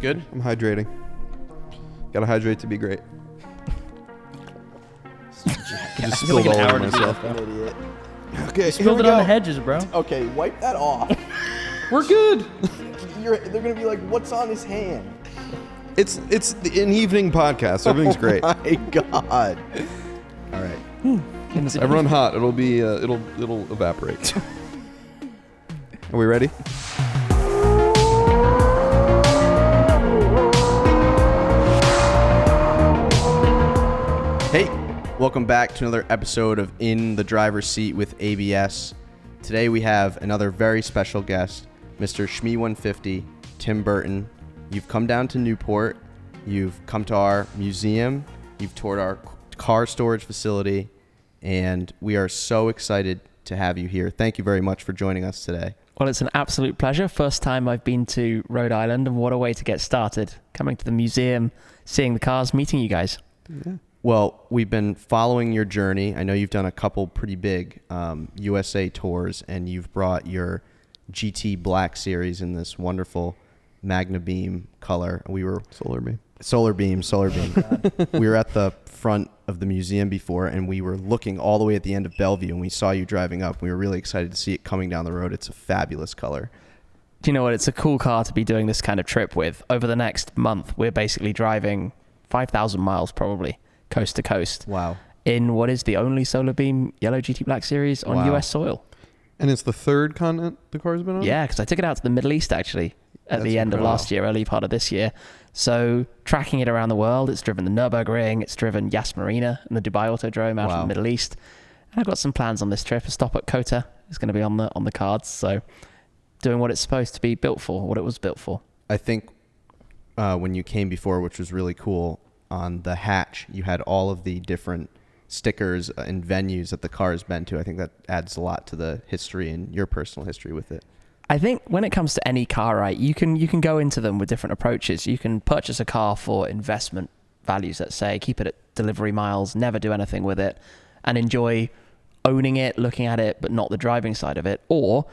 Good? I'm hydrating. Gotta hydrate to be great. I just spilled all over myself. An idiot. Okay, Spilled it on the hedges, bro. Okay, wipe that off. We're good. They're gonna be like, "What's on his hand?" It's an evening podcast. Everything's great. Oh my God. All right. I run hot. It'll be it'll evaporate. Are we ready? Hey, welcome back to another episode of In the Driver's Seat with ABS. Today we have another very special guest, Mr. Shmee150, Tim Burton. You've come down to Newport. You've come to our museum. You've toured our car storage facility. And we are so excited to have you here. Thank you very much for joining us today. Well, it's an absolute pleasure. First time I've been to Rhode Island, and what a way to get started. Coming to the museum, seeing the cars, meeting you guys. Yeah. Well, we've been following your journey. I know you've done a couple pretty big USA tours, and you've brought your GT Black Series in this wonderful Magna Beam color. We were Solar beam. Solar beam. We were at the front of the museum before, and we were looking all the way at the end of Bellevue, and we saw you driving up. We were really excited to see it coming down the road. It's a fabulous color. Do you know what? It's a cool car to be doing this kind of trip with. Over the next month, we're basically driving 5,000 miles probably, coast to coast. Wow. In what is the only solar beam yellow GT Black Series on Wow. US soil. And it's the third continent the car's been on? Yeah, because I took it out to the Middle East actually at That's the end of incredible. last year, early part of this year. So tracking it around the world, it's driven the Nürburgring, it's driven Yas Marina and the Dubai Autodrome out Wow. in the Middle East. And I've got some plans on this trip. A stop at Kota is going to be on the cards. So doing what it's supposed to be built for, what it was built for. I think when you came before, which was really cool, on the hatch, you had all of the different stickers and venues that the car has been to. I think that adds a lot to the history and your personal history with it. I think when it comes to any car, right, you can go into them with different approaches. You can purchase a car for investment values, let's say, keep it at delivery miles, never do anything with it, and enjoy owning it, looking at it, but not the driving side of it. Or,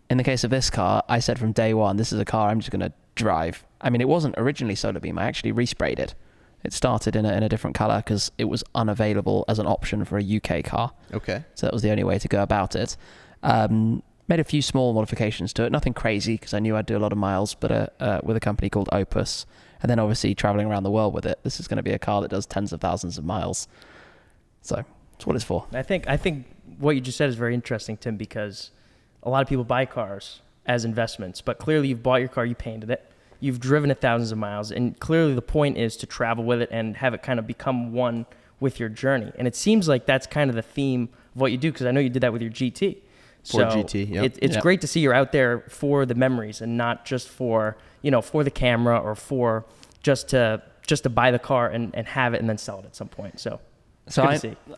in the case of this car, I said from day one, this is a car I'm just going to drive. I mean, it wasn't originally solar beam. I actually resprayed it. It started in a different color because it was unavailable as an option for a UK car. Okay. So that was the only way to go about it. Made a few small modifications to it, nothing crazy because I knew I'd do a lot of miles, but with a company called Opus, and then obviously traveling around the world with it. This is going to be a car that does tens of thousands of miles. So that's what it's for. I think what you just said is very interesting, Tim, because a lot of people buy cars as investments, but clearly you've bought your car, you painted it, you've driven it thousands of miles, and clearly the point is to travel with it and have it kind of become one with your journey. And it seems like that's kind of the theme of what you do, because I know you did that with your GT. Ford GT, yep. It's great to see you're out there for the memories and not just for the camera or for just to buy the car and have it and then sell it at some point. So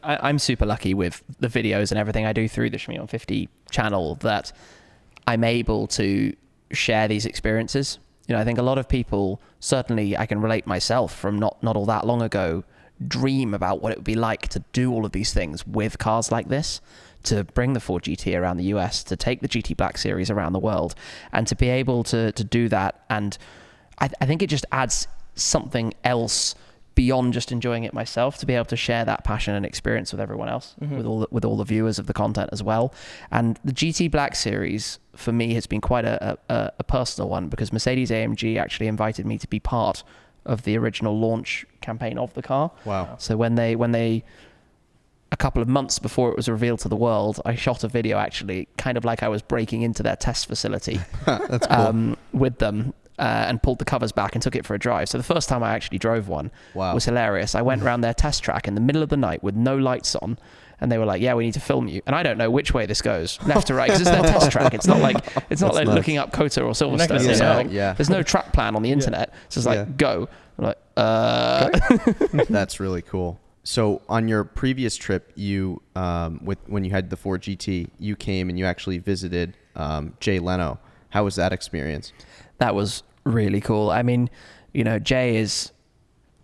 I'm super lucky with the videos and everything I do through the Shmee150 channel that I'm able to share these experiences. I think a lot of people, certainly I can relate myself from not all that long ago, dream about what it would be like to do all of these things with cars like this, to bring the Ford GT around the US, to take the GT Black Series around the world, and to be able to do that. And I think it just adds something else beyond just enjoying it myself, to be able to share that passion and experience with everyone else, with all the viewers of the content as well. And the GT Black Series for me has been quite a personal one, because Mercedes-AMG actually invited me to be part of the original launch campaign of the car. Wow. So when they a couple of months before it was revealed to the world, I shot a video actually kind of like I was breaking into their test facility. That's cool. With them. And pulled the covers back and took it for a drive. So the first time I actually drove one was hilarious. I went around their test track in the middle of the night with no lights on, and they were like, "Yeah, we need to film you." And I don't know which way this goes, left to right, because it's their test track. It's not like nice. looking up Kota or Silverstone or say something. no. Yeah. There's no track plan on the internet. So it's like, go. I'm like, That's really cool. So on your previous trip, you when you had the Ford GT, you came and you actually visited Jay Leno. How was that experience? That was really cool. I mean, Jay is,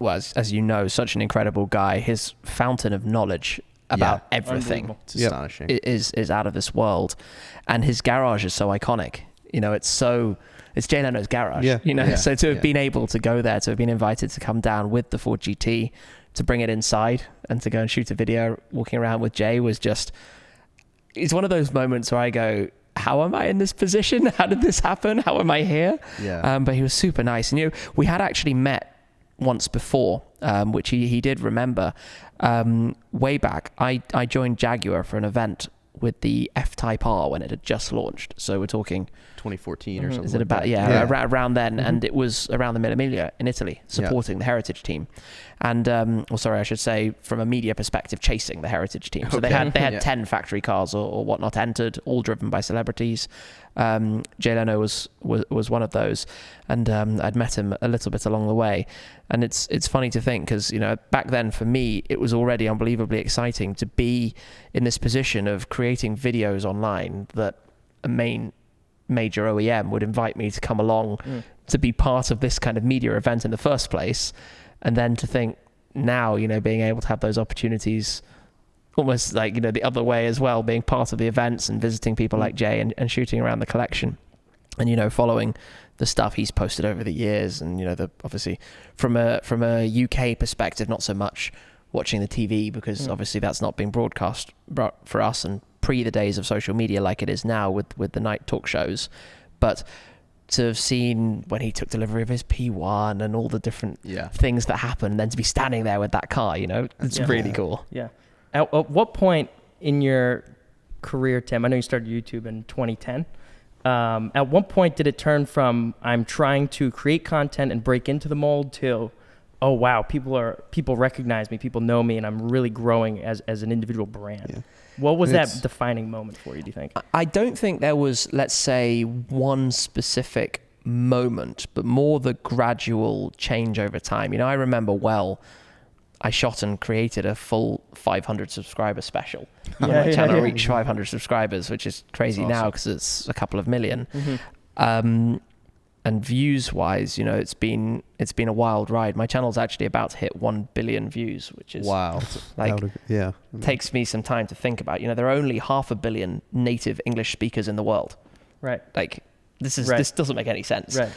as you know, such an incredible guy. His fountain of knowledge about everything It's astonishing. is out of this world. And his garage is so iconic. It's so it's Jay Leno's garage, Yeah. you know. Yeah. So to have Yeah. been able to go there, to have been invited to come down with the Ford GT, to bring it inside and to go and shoot a video walking around with Jay was just, it's one of those moments where I go, how am I in this position? How did this happen? How am I here? Yeah. But he was super nice. And, you know, we had actually met once before, which he did remember. Way back, I joined Jaguar for an event with the F-Type R when it had just launched. So we're talking 2014 or something. is it like about that. yeah, around then, and it was around the Mille Miglia in Italy, supporting the heritage team, and or sorry, I should say from a media perspective, chasing the heritage team. So they had Yeah. 10 factory cars or whatnot entered, all driven by celebrities. Jay Leno was one of those, and I'd met him a little bit along the way, and it's funny to think because, you know, back then for me it was already unbelievably exciting to be in this position of creating videos online that a major OEM would invite me to come along to be part of this kind of media event in the first place, and then to think now, you know, being able to have those opportunities almost like, you know, the other way as well, being part of the events and visiting people like Jay and shooting around the collection and, you know, following the stuff he's posted over the years, and, you know, obviously from a UK perspective, not so much watching the TV because obviously that's not being broadcast for us, and pre the days of social media like it is now with the night talk shows, but to have seen when he took delivery of his P1 and all the different things that happened, and then to be standing there with that car, you know, it's really cool. Yeah. At what point in your career, Tim, I know you started YouTube in 2010. At what point did it turn from I'm trying to create content and break into the mold to, oh wow, people recognize me, people know me, and I'm really growing as an individual brand? Yeah. What was that defining moment for you, do you think? I don't think there was, let's say, one specific moment, but more the gradual change over time. You know, I remember I shot and created a full 500 subscriber special. My channel reached 500 subscribers, which is crazy now because it's a couple of million. And views wise, you know, it's been a wild ride. My channel's actually about to hit 1 billion views, which is takes me some time to think about. You know, there are only 500 million native English speakers in the world. Right. Like this doesn't make any sense. Right.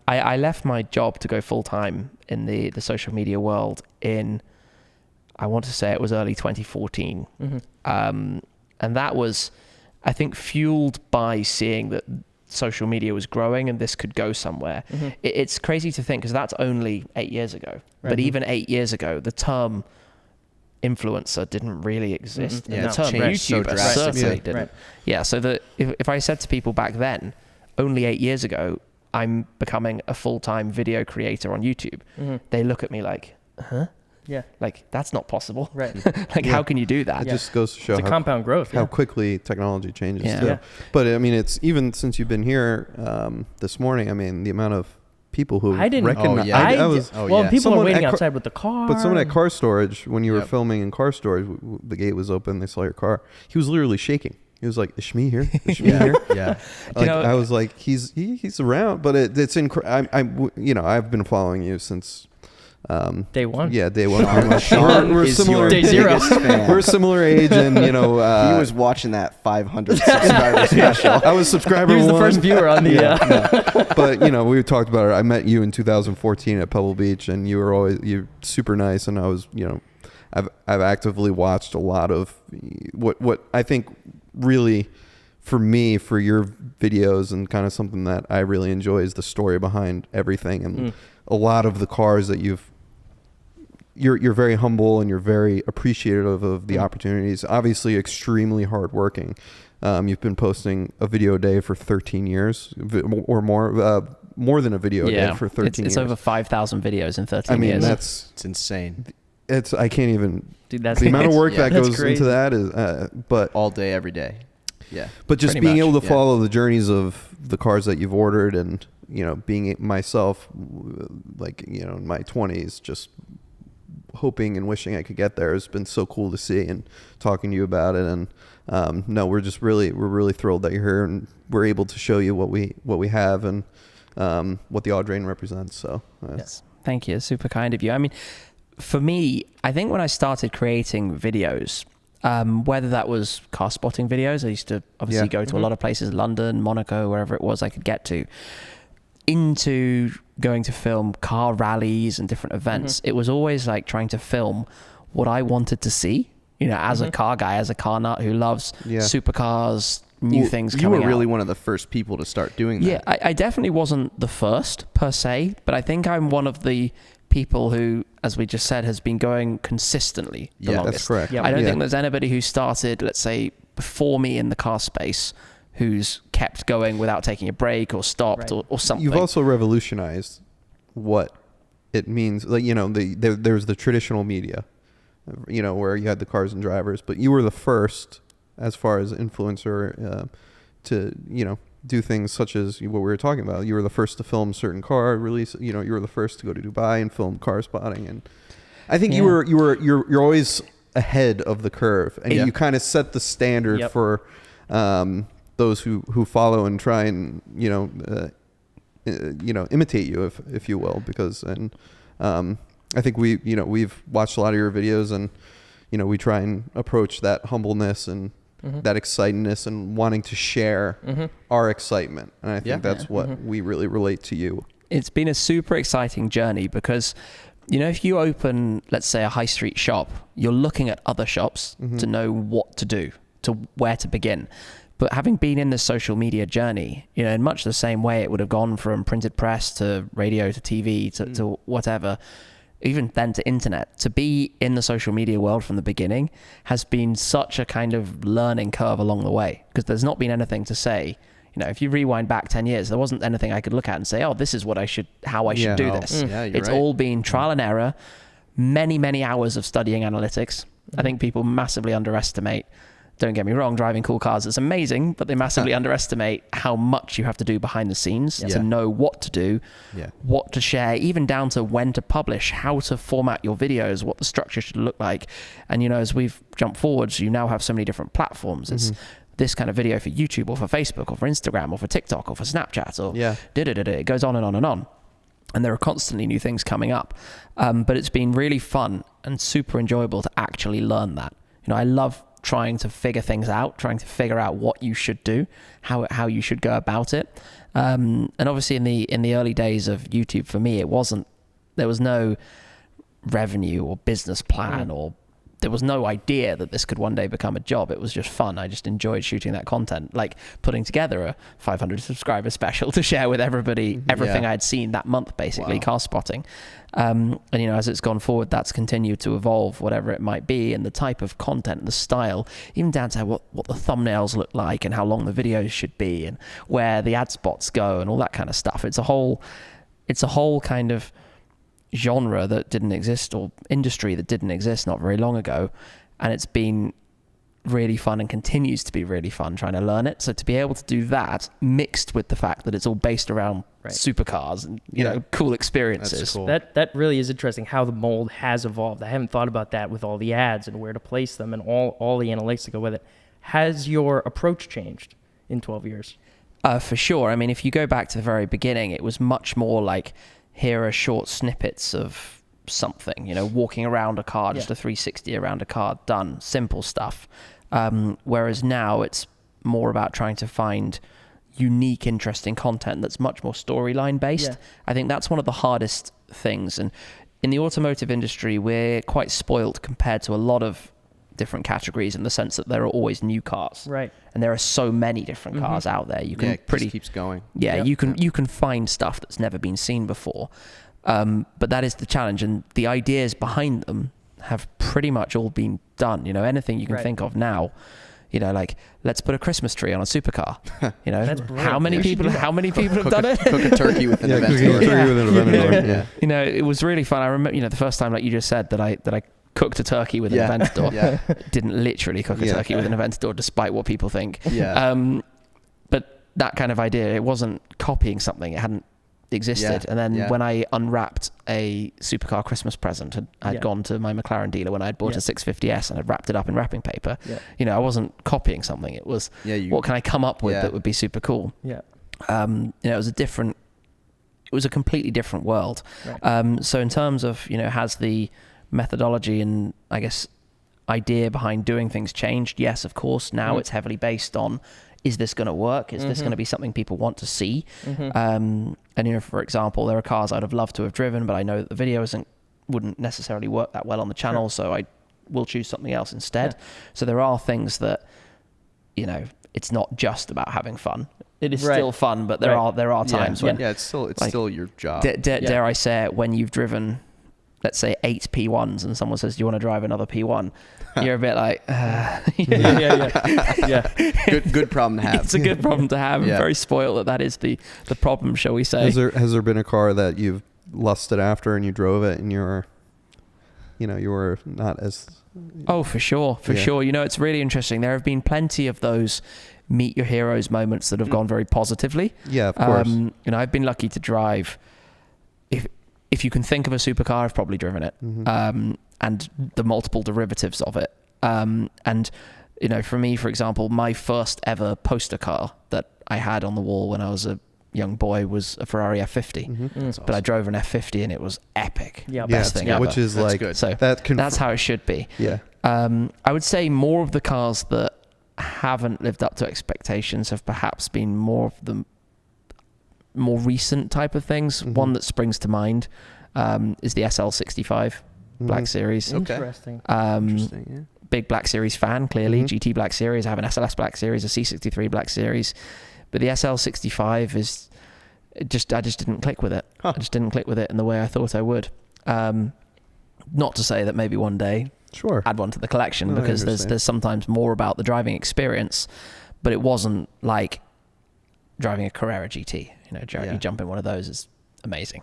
I left my job to go full time in the social media world in, I want to say it was early 2014. And that was, I think, fueled by seeing that social media was growing and this could go somewhere. It's crazy to think because that's only 8 years ago. Right. But even 8 years ago, the term influencer didn't really exist. And the term YouTuber certainly didn't. Right. Yeah, so if I said to people back then, only 8 years ago, I'm becoming a full-time video creator on YouTube, they look at me like, huh? Yeah. Like, that's not possible. Right. How can you do that? It just goes to show how compound growth, how quickly technology changes. Yeah. But I mean, it's even since you've been here this morning, I mean, the amount of people who I didn't recognize. People were waiting outside with the car. But someone at car storage, when you were filming in car storage, the gate was open, they saw your car. He was literally shaking. He was like, "Is Shmi here? Is Shmi here?" Yeah. Like, I was like, "He's around," but it's incredible. I've been following you since day one. Yeah, day one. We're similar. Day zero. We're similar age, and he was watching that 500 subscriber special. I was subscriber He was one. the first viewer on the. No. But we talked about it. I met you in 2014 at Pebble Beach, and you're super nice, and I was I've actively watched a lot of what I think really for me, for your videos, and kind of something that I really enjoy is the story behind everything, and a lot of the cars that you're very humble and you're very appreciative of the opportunities. Obviously, extremely hardworking. You've been posting a video a day for 13 years or more than a video a day for 13 years. It's over 5,000 videos in 13 years. It's insane. I can't even. Dude, that's the amount of work that goes crazy. into that is, but all day, every day. Yeah. But just being able to follow the journeys of the cars that you've ordered, and being myself, like in my 20s, just hoping and wishing I could get there, has been so cool to see, and talking to you about it. And we're really thrilled that you're here, and we're able to show you what we have, and what the Audrain represents. So yes, thank you. It's super kind of you. I mean, for me, I think when I started creating videos, Whether that was car spotting videos, I used to obviously go to a lot of places, London, Monaco, wherever it was I could get to, into going to film car rallies and different events. It was always like trying to film what I wanted to see, you know, as a car guy, as a car nut who loves supercars, new things coming out. You were really one of the first people to start doing that. Yeah, I definitely wasn't the first per se, but I think I'm one of the people who, as we just said, has been going consistently the longest. That's correct. Yep. I don't think there's anybody who started, let's say, before me in the car space who's kept going without taking a break or stopped or something. You've also revolutionized what it means. Like, you know, there's the traditional media, you know, where you had the cars and drivers, but you were the first, as far as influencer, to, you know, do things such as what we were talking about. You were the first to film certain car release. You know, you were the first to go to Dubai and film car spotting, and I think you're always ahead of the curve, and you kind of set the standard for those who follow and try and imitate you, if you will, because I think we've watched a lot of your videos, and you know, we try and approach that humbleness and that excitedness and wanting to share our excitement. And I think that's what we really relate to you. It's been a super exciting journey because, you know, if you open, let's say, a high street shop, you're looking at other shops to know what to do, to where to begin. But having been in this social media journey, you know, in much the same way it would have gone from printed press to radio to TV to whatever, even then to internet, to be in the social media world from the beginning has been such a kind of learning curve along the way, because there's not been anything to say, you know, if you rewind back 10 years, there wasn't anything I could look at and say, oh, this is what how I should do this. It's all been trial and error, many, many hours of studying analytics. I think people massively underestimate, don't get me wrong, driving cool cars is amazing, but they massively underestimate how much you have to do behind the scenes to know what to do, what to share, even down to when to publish, how to format your videos, what the structure should look like. And, you know, as we've jumped forwards, you now have so many different platforms. It's this kind of video for YouTube or for Facebook or for Instagram or for TikTok or for Snapchat or it goes on and on and on. And there are constantly new things coming up. But it's been really fun and super enjoyable to actually learn that. You know, I love trying to figure things out, trying to figure out what you should do, how you should go about it. And obviously in the early days of YouTube, for me, there was no revenue or business plan, or there was no idea that this could one day become a job. It was just fun. I just enjoyed shooting that content, like putting together a 500 subscriber special to share with everybody everything I had seen that month, basically, car spotting. And, you know, as it's gone forward, that's continued to evolve, whatever it might be, and the type of content, the style, even down to what the thumbnails look like and how long the videos should be and where the ad spots go and all that kind of stuff. It's a whole kind of genre that didn't exist, or industry that didn't exist not very long ago, and it's been really fun and continues to be really fun trying to learn it. So to be able to do that mixed with the fact that it's all based around supercars and you know, cool experiences. That's cool. That really is interesting how the mold has evolved. I haven't thought about that with all the ads and where to place them and all the analytics that go with it. Has your approach changed in 12 years? For sure. I mean, if you go back to the very beginning, it was much more like, here are short snippets of something, you know, walking around a car, just a 360 around a car, done, simple stuff. Whereas now it's more about trying to find unique, interesting content that's much more storyline based. I think that's one of the hardest things. And in the automotive industry, we're quite spoilt compared to a lot of different categories in the sense that there are always new cars. Right. And there are so many different cars out there. You can it just keeps going. Yeah, you can find stuff that's never been seen before. But that is the challenge, and the ideas behind them have pretty much all been done. You know, anything you can think of now, you know, like, let's put a Christmas tree on a supercar. You know, how many people have done it? Cook a turkey with an event Cooking a turkey with an event. You know, it was really fun. I remember, you know, the first time, like you just said, that I cooked a turkey with an Aventador. Didn't literally cook a turkey with an Aventador, despite what people think. But that kind of idea, it wasn't copying something. It hadn't existed. And then when I unwrapped a supercar Christmas present, I'd gone to my McLaren dealer when I'd bought a 650S and I'd wrapped it up in wrapping paper. You know, I wasn't copying something. It was, what can I come up with that would be super cool? You know, it was a completely different world. So in terms of, you know, has the methodology and I guess idea behind doing things changed. Yes, of course. Now it's heavily based on, is this going to work? Is this going to be something people want to see? And, you know, for example, there are cars I'd have loved to have driven, but I know that the video wouldn't necessarily work that well on the channel, so I will choose something else instead. So there are things that, you know, it's not just about having fun. It is still fun, but there are times when it's still your job. Dare I say it, when you've driven, let's say 8 P1s and someone says, do you want to drive another P1? You're a bit like, Good problem to have. It's a good problem to have. I'm very spoiled that is the problem, shall we say. Has there been a car that you've lusted after and you drove it and you were not as... Oh, for sure. You know, it's really interesting. There have been plenty of those meet your heroes moments that have gone very positively. Yeah, of course. You know, I've been lucky to drive, if you can think of a supercar, I've probably driven it, and the multiple derivatives of it. And, you know, for me, for example, my first ever poster car that I had on the wall when I was a young boy was a Ferrari F50. But I drove an F50 and it was epic. Best thing ever. Which is like, good. So that's how it should be. Yeah. I would say more of the cars that haven't lived up to expectations have perhaps been more of the more recent type of things. One that springs to mind is the SL65 Black Series. Interesting. Interesting, Big Black Series fan, clearly. GT Black Series. I have an SLS Black Series, a C63 Black Series. But the SL65 is I just didn't click with it. I just didn't click with it in the way I thought I would. Not to say that maybe one day add one to the collection, because there's sometimes more about the driving experience, but it wasn't like driving a Carrera GT. You know, you jump in one of those is amazing.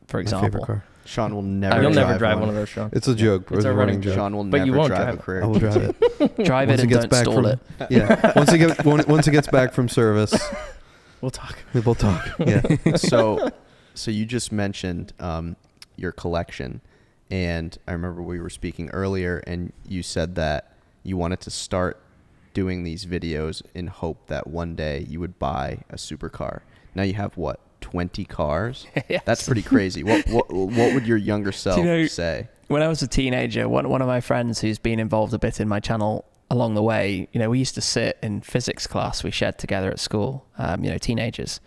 For example, car. Sean will never. You'll never drive one of those, Sean. It's a joke. It's a running joke. Sean will But never you won't drive drive a it. Carrera. I will drive it. drive it and don't stall it. Yeah. Once it gets back from service, We'll talk. we'll talk. Yeah. So you just mentioned your collection, and I remember we were speaking earlier, and you said that you wanted to start doing these videos in hope that one day you would buy a supercar. Now you have what, 20 cars? Yes. That's pretty crazy. What would your younger self say? When I was a teenager, one of my friends who's been involved a bit in my channel along the way, you know, we used to sit in physics class we shared together at school, you know, teenagers.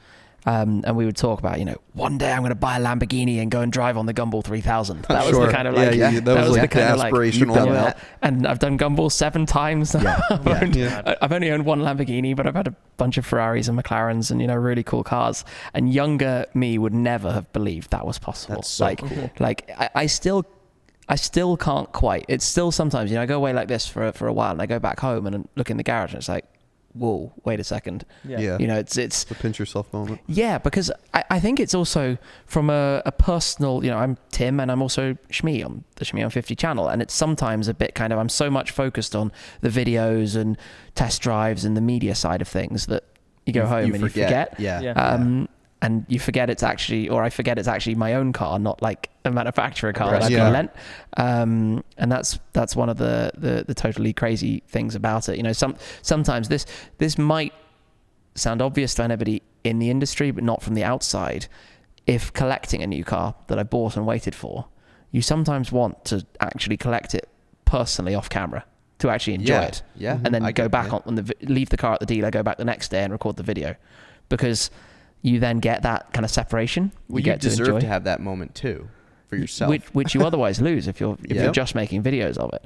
And we would talk about, you know, one day I'm going to buy a Lamborghini and go and drive on the Gumball 3000. That was the kind of like, that was like the aspirational done one. that. And I've done Gumball 7 times. I've only owned one Lamborghini, but I've had a bunch of Ferraris and McLarens and, you know, really cool cars. And younger me would never have believed that was possible. That's so cool. Like I still can't quite. It's still sometimes, you know, I go away like this for a while and I go back home and look in the garage and it's like, whoa, wait a second. Yeah. You know, it's the pinch yourself moment. Yeah, because I think it's also from a personal, you know, I'm Tim and I'm also Shmee on the Shmee on 50 channel, and it's sometimes a bit kind of, I'm so much focused on the videos and test drives and the media side of things that you go home and you forget. And you forget it's actually, or I forget it's actually my own car, not like a manufacturer car that I can lent. And that's one of the totally crazy things about it. You know, sometimes this might sound obvious to anybody in the industry, but not from the outside. If collecting a new car that I bought and waited for, you sometimes want to actually collect it personally off camera to actually enjoy it. Yeah. And then go back leave the car at the dealer, go back the next day and record the video, because you then get that kind of separation. You deserve to have that moment too for yourself, which you otherwise lose if you're just making videos of it.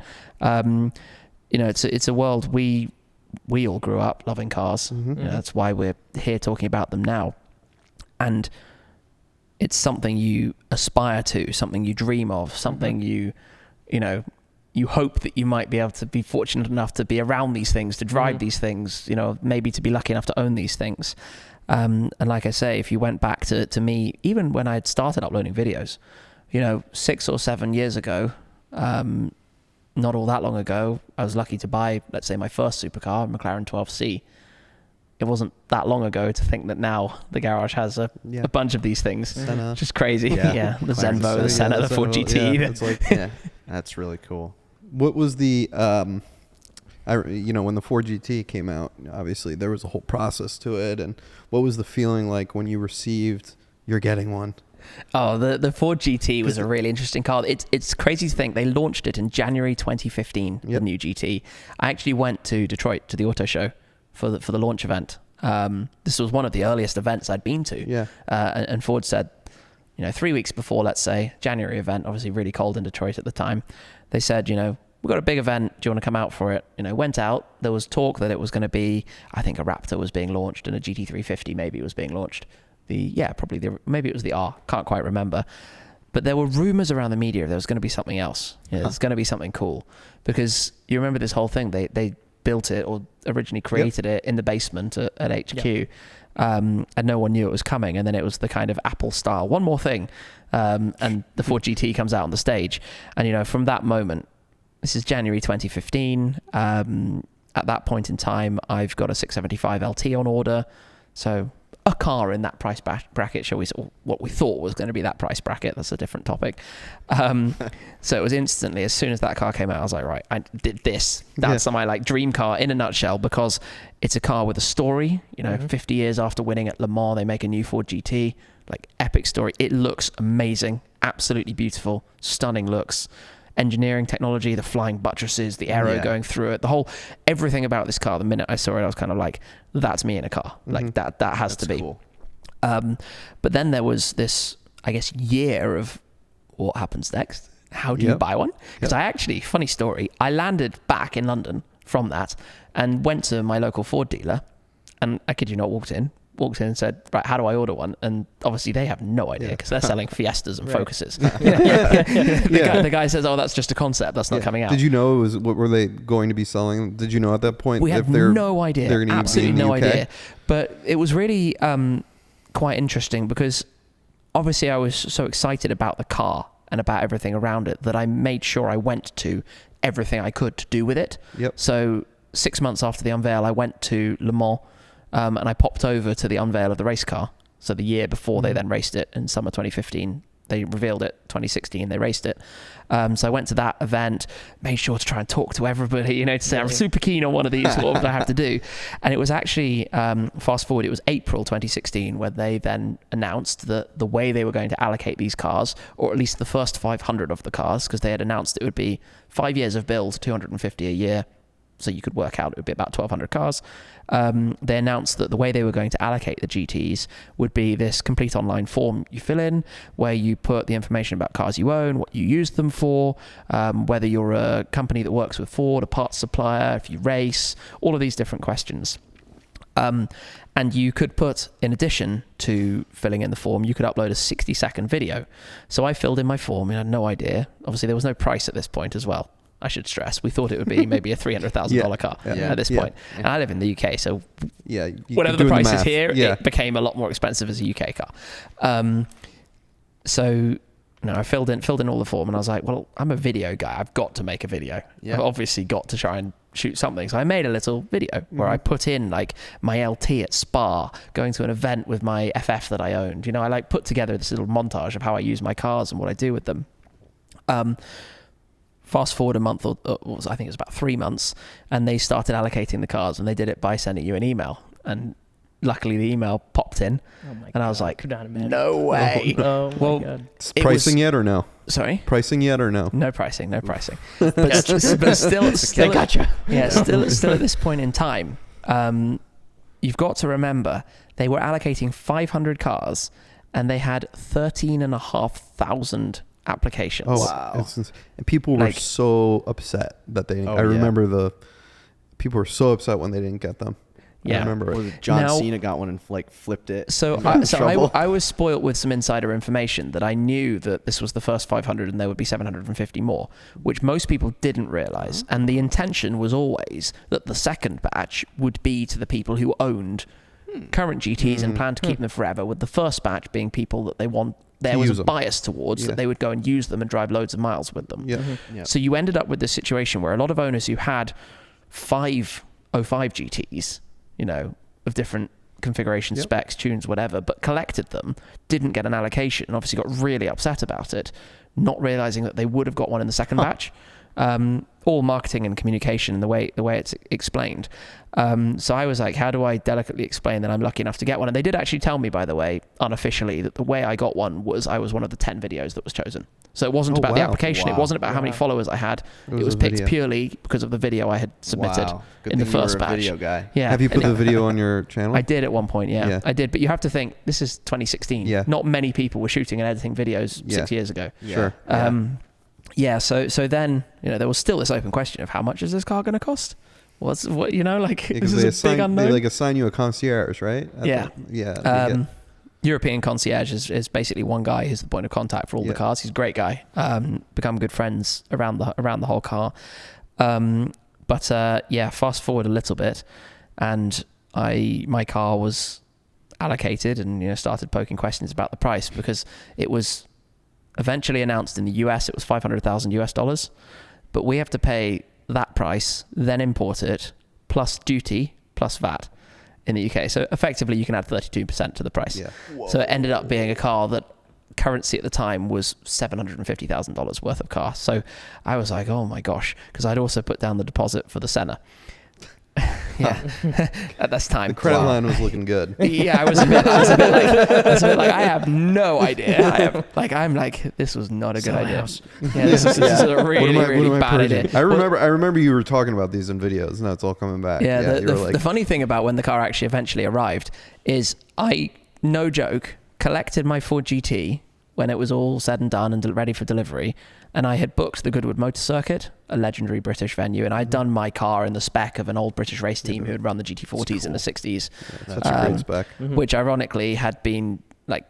You know, it's a world we all grew up loving cars. You know, that's why we're here talking about them now, and it's something you aspire to, something you dream of, something you know. You hope that you might be able to be fortunate enough to be around these things, to drive these things, you know, maybe to be lucky enough to own these things. And like I say, if you went back to me, even when I had started uploading videos, you know, 6 or 7 years ago, not all that long ago, I was lucky to buy, let's say, my first supercar, McLaren 12C. It wasn't that long ago to think that now the garage has a bunch of these things. Senna. Which is crazy. The Zenvo, the Senna, the Ford GT. Yeah, it's like, that's really cool. What was the, you know, when the Ford GT came out, obviously there was a whole process to it. And what was the feeling like when you received, you're getting one, Oh, the Ford GT was a really interesting car. It's crazy to think they launched it in January 2015. The new GT. I actually went to Detroit to the auto show for the launch event. This was one of the earliest events I'd been to. Yeah. And Ford said, 3 weeks before, let's say, January event, obviously really cold in Detroit at the time, they said, we've got a big event. Do you want to come out for it? Went out. There was talk that it was going to be, I think a Raptor was being launched and a GT350 maybe was being launched. Maybe it was the R. Can't quite remember. But there were rumors around the media there was going to be something else. There's going to be something cool. Because you remember this whole thing. They built it or originally created it in the basement at HQ. And no one knew it was coming. And then it was the kind of Apple style, one more thing. And the Ford GT comes out on the stage. And, from that moment, this is January 2015. At that point in time, I've got a 675 LT on order. So a car in that price bracket, shall we say, what we thought was going to be that price bracket. That's a different topic. So it was instantly, as soon as that car came out, I was like, right, I did this. That's my dream car in a nutshell, because it's a car with a story. 50 years after winning at Le Mans, they make a new Ford GT, epic story. It looks amazing, absolutely beautiful, stunning looks. Engineering technology, the flying buttresses, the aero going through it, everything about this car. The minute I saw it, I was kind of like, that's me in a car. That has to be cool. But then there was this, I guess, year of what happens next. How do you buy one? Because I actually, funny story, I landed back in London from that and went to my local Ford dealer, and I kid you not, walked in and said, right, how do I order one? And obviously they have no idea because they're selling Fiestas and Focuses. The guy says, oh, that's just a concept. That's not coming out. Did you know what were they going to be selling? Did you know at that point? We had no idea. Absolutely no idea. But it was really quite interesting because obviously I was so excited about the car and about everything around it that I made sure I went to everything I could to do with it. So 6 months after the unveil, I went to Le Mans. And I popped over to the unveil of the race car. So the year before they then raced it in summer 2015, they revealed it. 2016, they raced it. So I went to that event, made sure to try and talk to everybody, to say I'm super keen on one of these, what would I have to do? And it was actually, fast forward, it was April 2016 when they then announced that the way they were going to allocate these cars, or at least the first 500 of the cars, because they had announced it would be 5 years of build, 250 a year. So you could work out it would be about 1,200 cars. They announced that the way they were going to allocate the GTs would be this complete online form you fill in, where you put the information about cars you own, what you use them for, whether you're a company that works with Ford, a parts supplier, if you race, all of these different questions. And you could put, in addition to filling in the form, you could upload a 60-second video. So I filled in my form, I had no idea. Obviously, there was no price at this point as well. I should stress. We thought it would be maybe a $300,000 car at this point. And I live in the UK, so whatever the price is here, it became a lot more expensive as a UK car. I filled in all the form, and I was like, well, I'm a video guy. I've got to make a video. I've obviously got to try and shoot something. So I made a little video where I put in my LT at Spa, going to an event with my FF that I owned. I put together this little montage of how I use my cars and what I do with them. Fast forward a month, or I think it was about 3 months, and they started allocating the cars, and they did it by sending you an email. And luckily, the email popped in, and I was like, "No way!" Well, God. Pricing yet or no? Sorry, pricing yet or no? No pricing. But still, gotcha. Yeah, still at this point in time, you've got to remember they were allocating 500 cars, and they had 13,500 applications. Oh wow! And people were so upset that they. I remember people were so upset when they didn't get them. I remember John Cena got one and flipped it. So I was spoilt with some insider information that I knew that this was the first 500 and there would be 750 more, which most people didn't realize. And the intention was always that the second batch would be to the people who owned current GTs and planned to keep them forever, with the first batch being people that they want. There was a bias towards that they would go and use them and drive loads of miles with them. So you ended up with this situation where a lot of owners who had 505 GTs, of different configuration specs, tunes, whatever, but collected them, didn't get an allocation, and obviously got really upset about it, not realizing that they would have got one in the second batch. All marketing and communication and the way it's explained. So I was like, how do I delicately explain that I'm lucky enough to get one? And they did actually tell me, by the way, unofficially, that the way I got one was I was one of the 10 videos that was chosen. So it wasn't about the application. It wasn't about how many followers I had. It was picked purely because of the video I had submitted in the first batch. Video guy. Yeah. Have you put the video on your channel? I did at one point, yeah. I did, but you have to think, this is 2016. Yeah. Not many people were shooting and editing videos 6 years ago. Sure. So then, there was still this open question of how much is this car going to cost? This is a big unknown. They like assign you a concierge, right? European concierge is basically one guy who's the point of contact for all the cars. He's a great guy. Become good friends around the whole car. Fast forward a little bit, and my car was allocated and started poking questions about the price, because it was eventually announced in the US it was $500,000, but we have to pay that price, then import it, plus duty, plus VAT in the UK. So effectively you can add 32% to the price. Yeah. So it ended up being a car that currency at the time was $750,000 worth of car. So I was like, oh my gosh, because I'd also put down the deposit for the Senna. At this time the credit line was looking good. I was a bit like I have no idea. I'm like, this was not a good idea. This is a really bad idea. I remember you were talking about these in videos, and that's all coming back. The funny thing about when the car actually eventually arrived is I, no joke, collected my Ford GT when it was all said and done and ready for delivery, and I had booked the Goodwood Motor Circuit, a legendary British venue, and I'd done my car in the spec of an old British race team who had run the GT40s in the 60s. Yeah, such a great spec. Which ironically had been, like,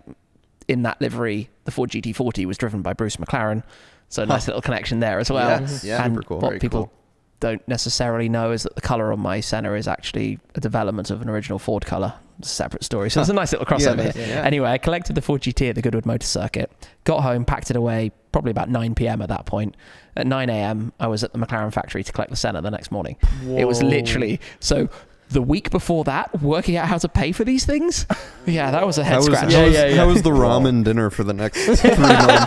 in that livery, the Ford GT40 was driven by Bruce McLaren, so a nice little connection there as well. And super cool. What people don't necessarily know is that the colour on my Senna is actually a development of an original Ford colour. It's a separate story. So it's a nice little crossover here. Yeah. Anyway, I collected the Ford GT at the Goodwood Motor Circuit, got home, packed it away, probably about 9 p.m. at that point. At 9 a.m., I was at the McLaren factory to collect the Senna the next morning. Whoa. It was literally... So the week before that, working out how to pay for these things, that was a head scratch. How was the ramen dinner for the next 3 months?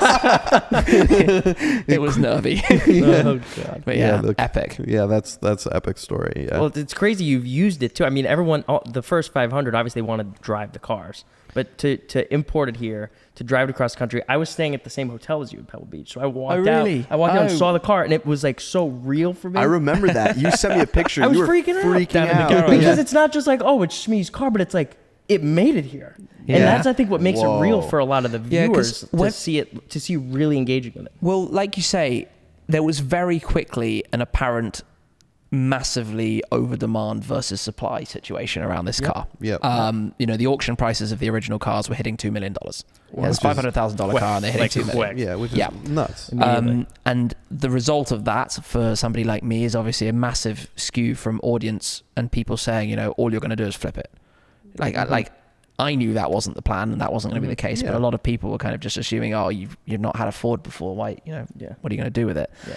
It was nervy. Oh god! But epic. Yeah, that's an epic story. Yeah. Well, it's crazy you've used it too. I mean, the first 500 obviously wanted to drive the cars, but to import it here, to drive it across the country. I was staying at the same hotel as you in Pebble Beach, so I walked out. I walked out and saw the car, and it was like so real for me. I remember that. You sent me a picture. I was freaking out. Because it's not just like, oh, it's Shmee's car, but it's like it made it here, and that's I think what makes it real for a lot of the viewers to see you really engaging with it. Well, like you say, there was very quickly an apparent massively over demand versus supply situation around this car. Yep. The auction prices of the original cars were hitting $2 million. It's a $500,000 car and they're hitting $2 million. Yeah, which is nuts. And the result of that for somebody like me is obviously a massive skew from audience and people saying, all you're going to do is flip it. I knew that wasn't the plan and that wasn't going to be the case, but a lot of people were kind of just assuming, oh, you've not had a Ford before. Why, what are you going to do with it? Yeah.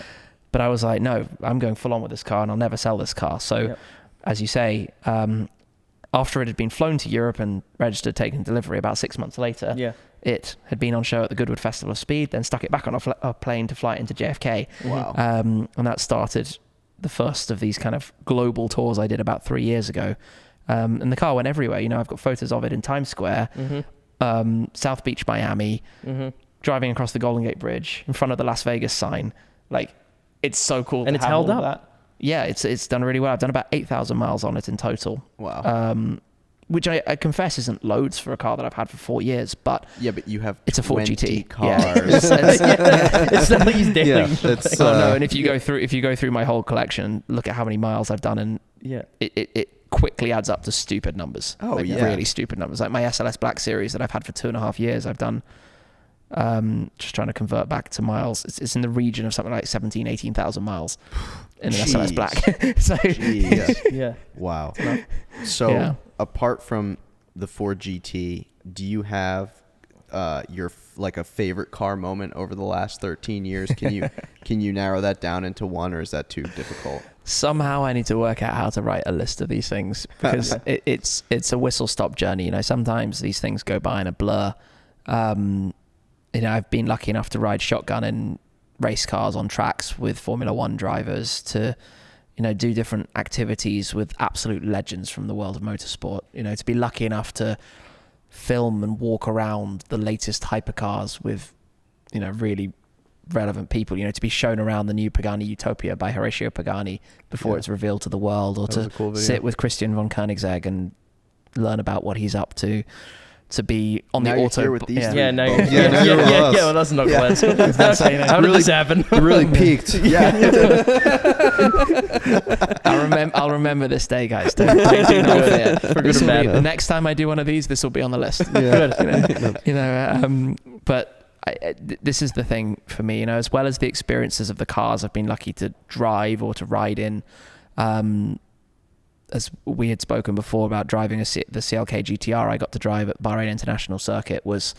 But I was like, no, I'm going full on with this car and I'll never sell this car. So, as you say, after it had been flown to Europe and registered, taken delivery about 6 months later, it had been on show at the Goodwood Festival of Speed, then stuck it back on a plane to fly it into JFK. Wow. And that started the first of these kind of global tours I did about 3 years ago. And the car went everywhere. I've got photos of it in Times Square, South Beach, Miami, driving across the Golden Gate Bridge in front of the Las Vegas sign. It's so cool. And it's held up. That. Yeah, it's done really well. I've done about 8,000 miles on it in total. Wow. Which I confess isn't loads for a car that I've had for 4 years, but you have it's a Ford GT cars. It's not these days. And if you go through my whole collection, look at how many miles I've done, and it quickly adds up to stupid numbers. Really stupid numbers. Like my SLS Black Series that I've had for 2.5 years, I've done. Just trying to convert back to miles. It's in the region of something like 18,000 miles in an SLS Black. Wow. So apart from the Ford GT, do you have your a favorite car moment over the last 13 years? Can you narrow that down into one, or is that too difficult? Somehow I need to work out how to write a list of these things because it's a whistle stop journey. Sometimes these things go by in a blur. I've been lucky enough to ride shotgun in race cars on tracks with Formula One drivers to, do different activities with absolute legends from the world of motorsport. To be lucky enough to film and walk around the latest hypercars with, really relevant people, to be shown around the new Pagani Utopia by Horacio Pagani before it's revealed to the world, or to sit with Christian von Koenigsegg and learn about what he's up to be on Now the you're auto. here with these three now you're with Yeah, us. well, that's not Glenn's. How did this happen? You really peaked. I'll remember this day, guys. Don't do not fear. For good or bad. The next time I do one of these, this will be on the list. But this is the thing for me, as well as the experiences of the cars I've been lucky to drive or to ride in. As we had spoken before about driving the CLK GTR I got to drive at Bahrain International Circuit was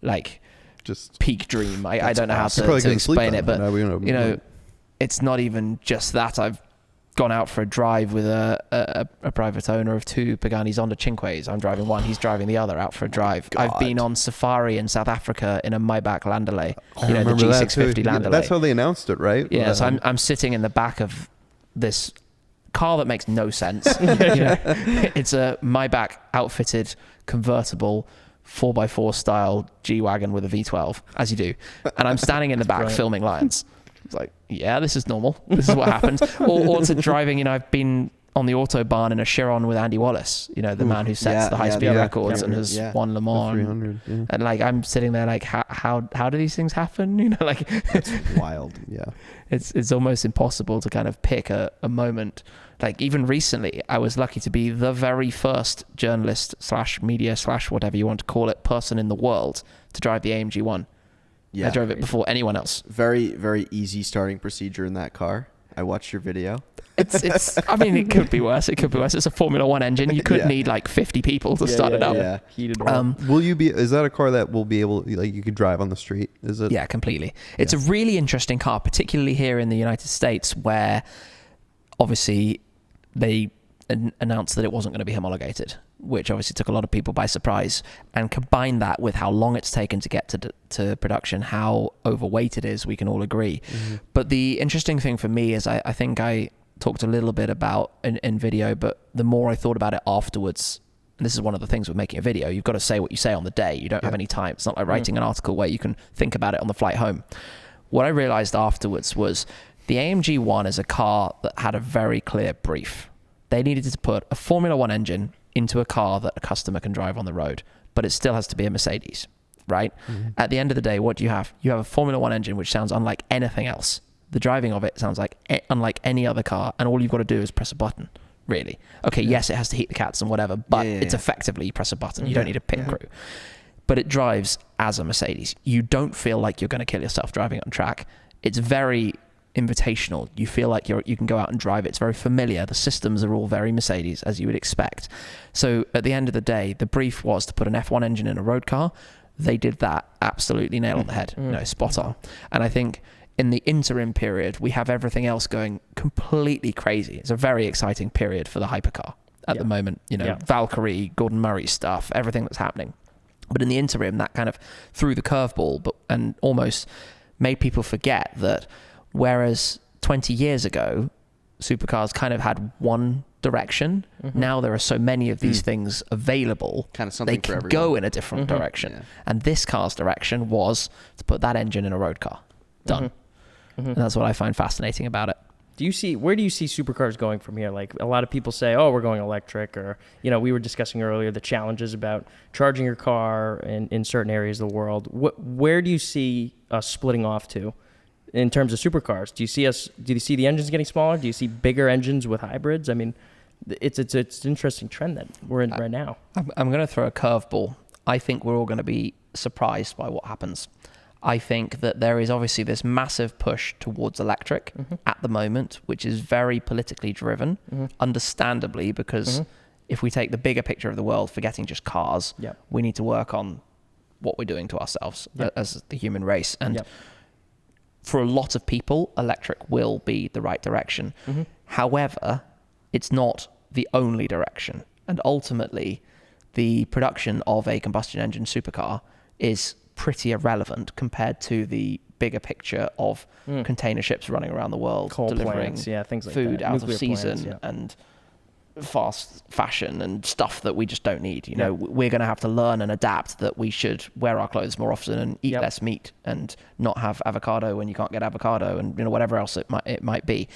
like just peak dream. I don't know how awesome. to explain it, but no, it's not even just that. I've gone out for a drive with a private owner of two Pagani Zonda Cinques. I'm driving one, he's driving the other, out for a drive. I've been on safari in South Africa in a Maybach Landaulet, the G650 Landaulet. That's how they announced it, right? Yeah, so I'm sitting in the back of this car that makes no sense. It's a Maybach outfitted convertible 4x4 style G-Wagon with a V12, as you do. And I'm standing in the back filming lions. It's like, yeah, this is normal. This is what happens. Or to driving, I've been on the Autobahn in a Chiron with Andy Wallace, the man who sets the high-speed records and has won Le Mans. 300, And I'm sitting there like, how do these things happen? That's wild. Yeah. It's almost impossible to kind of pick a moment. Like even recently, I was lucky to be the very first journalist / media / whatever you want to call it person in the world to drive the AMG 1. Yeah. I drove it before anyone else. Very, very easy starting procedure in that car. I watched your video. It's. I mean, it could be worse. It's a Formula One engine. You could need like 50 people to start it up. Yeah. Heated. Will you be? Is that a car that will be able, like, you could drive on the street? Is it? Yeah, completely. It's a really interesting car, particularly here in the United States, where obviously they announced that it wasn't going to be homologated, which obviously took a lot of people by surprise. And combine that with how long it's taken to get to production, how overweight it is, we can all agree. Mm-hmm. But the interesting thing for me is I think I talked a little bit about in video, but the more I thought about it afterwards, and this is one of the things with making a video, you've got to say what you say on the day. You don't have any time. It's not like writing an article where you can think about it on the flight home. What I realized afterwards was the AMG 1 is a car that had a very clear brief. They needed to put a Formula One engine into a car that a customer can drive on the road, but it still has to be a Mercedes, right? Mm-hmm. At the end of the day, what do you have? You have a Formula One engine which sounds unlike anything else. The driving of it sounds like unlike any other car, and all you've got to do is press a button, really. Okay, yes, it has to heat the cats and whatever, but it's effectively you press a button. You don't need a pit crew. But it drives as a Mercedes. You don't feel like you're going to kill yourself driving it on track. It's very invitational. You feel like you can go out and drive it. It's very familiar. The systems are all very Mercedes, as you would expect. So at the end of the day, the brief was to put an F1 engine in a road car. They did that absolutely nail on the head, spot on. And I think in the interim period, we have everything else going completely crazy. It's a very exciting period for the hypercar at the moment. Valkyrie, Gordon Murray stuff, everything that's happening. But in the interim, that kind of threw the curveball, and almost made people forget that whereas 20 years ago, supercars kind of had one direction, now there are so many of these things available, kind of something they can for go in a different direction. Yeah. And this car's direction was to put that engine in a road car. Done. And that's what I find fascinating about it. Where do you see supercars going from here? Like, a lot of people say, oh, we're going electric, or, we were discussing earlier the challenges about charging your car in certain areas of the world. Where do you see us splitting off to in terms of supercars? Do you see the engines getting smaller? Do you see bigger engines with hybrids? I mean, it's an interesting trend that we're in right now. I'm going to throw a curveball. I think we're all going to be surprised by what happens. I think that there is obviously this massive push towards electric at the moment, which is very politically driven, understandably, because if we take the bigger picture of the world, forgetting just cars, we need to work on what we're doing to ourselves as the human race. And for a lot of people, electric will be the right direction. However, it's not the only direction. And ultimately, the production of a combustion engine supercar is pretty irrelevant compared to the bigger picture of container ships running around the world, Coal delivering plants, things like food that. out Nuclear of season plants, and fast fashion and stuff that we just don't need. You know, we're going to have to learn and adapt that we should wear our clothes more often and eat less meat and not have avocado when you can't get avocado, and whatever else it might be.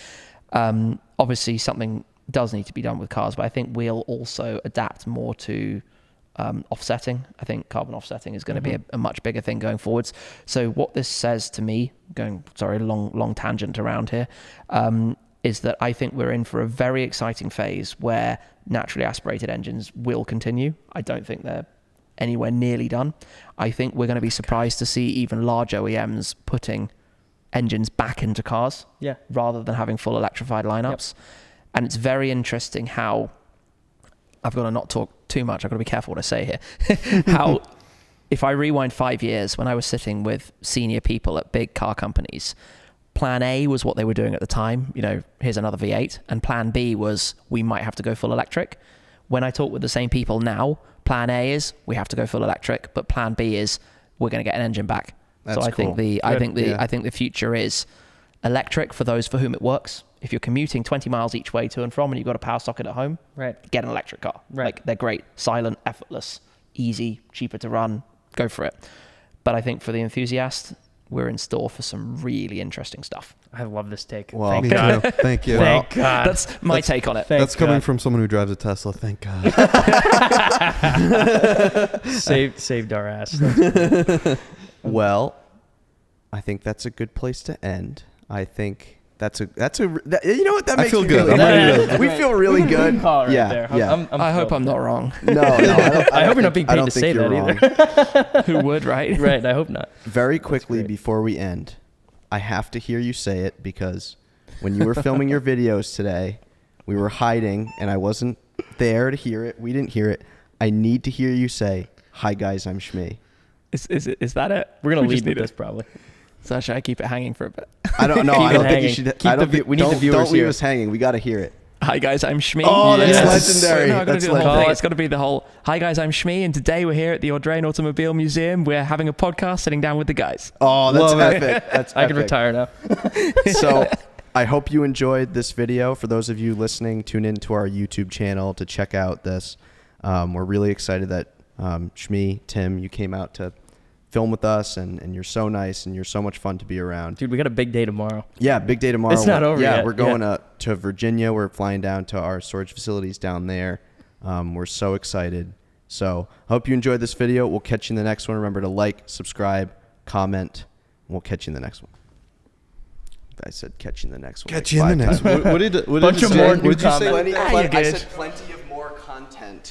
Obviously, something does need to be done with cars, but I think we'll also adapt more to offsetting. I think carbon offsetting is going to be a much bigger thing going forwards. So what this says to me, long tangent around here, is that I think we're in for a very exciting phase where naturally aspirated engines will continue. I don't think they're anywhere nearly done. I think we're going to be surprised to see even large OEMs putting engines back into cars rather than having full electrified lineups. And it's very interesting how, I've got to not talk too much, I've got to be careful what I say here, how if I rewind 5 years when I was sitting with senior people at big car companies, plan A was what they were doing at the time, here's another V8, and plan B was we might have to go full electric. When I talk with the same people now, plan A is we have to go full electric, but plan B is we're going to get an engine back. That's I cool. think I think the future is electric for those for whom it works. If you're commuting 20 miles each way to and from and you've got a power socket at home, get an electric car. Like, they're great, silent, effortless, easy, cheaper to run, go for it. But I think for the enthusiast, we're in store for some really interesting stuff. I love this take. Well, Thank me God. too. Thank you. Thank God. That's my take on it. That's coming from someone who drives a Tesla. Thank God. Saved our ass. Well, I think that's a good place to end. I think you know what, that I makes feel me good. really I'm ready good. We feel really good. Call it Yeah, right there. yeah. I hope I'm not wrong. No, I hope you're not being paid to say that either. Who would, right? Right, I hope not. Very quickly great. before we end, I have to hear you say it, because when you were filming your videos today, we were hiding and I wasn't there to hear it. We didn't hear it. I need to hear you say, "Hi guys, I'm Shmi." Is that it? We're going to We just lead with need this probably. So should I keep it hanging for a bit? I don't know. Keep I it don't think you hanging. should. Keep I don't the- think, we need the don't- viewers Don't leave here. us hanging. We got to hear it. Hi guys, I'm Shmi. Oh, that's Yes. legendary. No, I've got to That's do the whole thing. legendary. It's got to be the whole, hi guys, I'm Shmi, and today we're here at the Audrain Automobile Museum. We're having a podcast, sitting down with the guys. Oh, that's Love it. epic. That's I can epic. retire now. So I hope you enjoyed this video. For those of you listening, tune into our YouTube channel to check out this. We're really excited that Shmi, Tim, you came out to film with us, and you're so nice and you're so much fun to be around. Dude, we got a big day tomorrow. Yeah, big day tomorrow. It's not over Yeah, yet. we're going to Virginia. We're flying down to our storage facilities down there. We're so excited. So I hope you enjoyed this video. We'll catch you in the next one. Remember to like, subscribe, comment, and we'll catch you in the next one. I said catch you in the next one. Catch like you in the 5 next times. one. What did Bunch you of say? more What new did you say? comments. Plenty, you're I good. said plenty of more content.